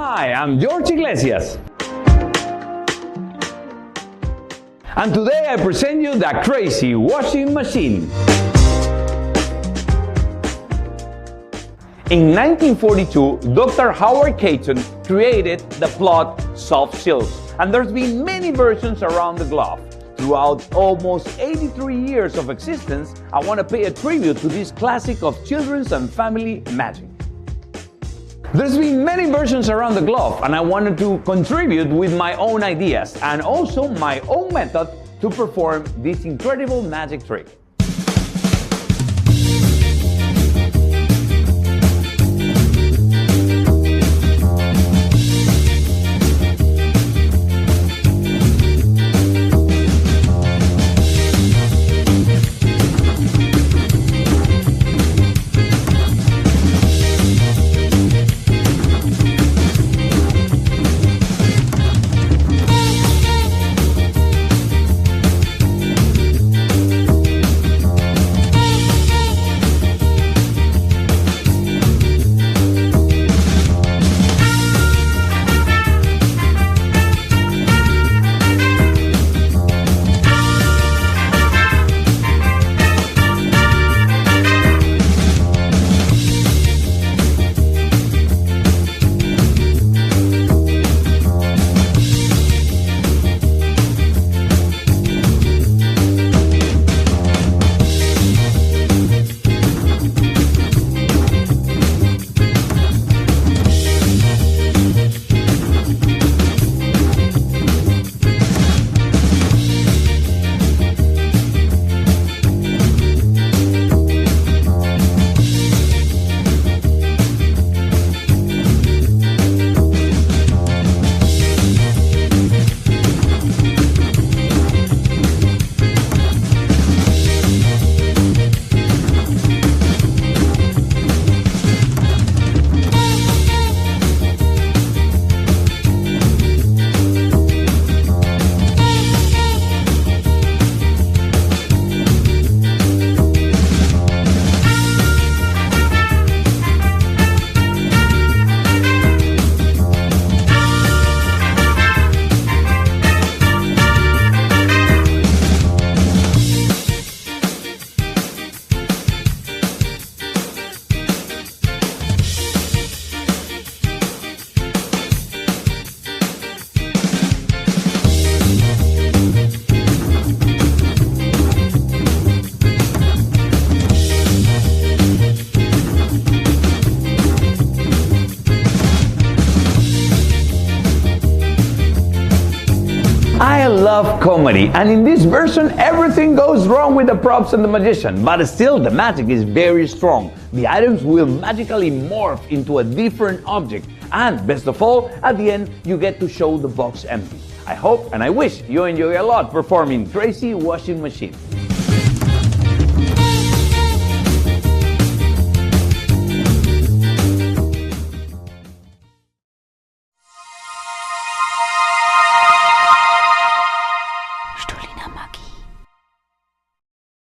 Hi, I'm George Iglesias. And today I present you the crazy washing machine. In 1942, Dr. Howard Caton created the plot soft silk, and there's been many versions around the globe. Throughout almost 83 years of existence, I want to pay a tribute to this classic of children's and family magic. There's been many versions around the globe, and I wanted to contribute with my own ideas and also my own method to perform this incredible magic trick. I love comedy, and in this version everything goes wrong with the props and the magician, but still the magic is very strong. The items will magically morph into a different object, and best of all, at the end you get to show the box empty. I hope and I wish you enjoy a lot performing Crazy Washing Machine.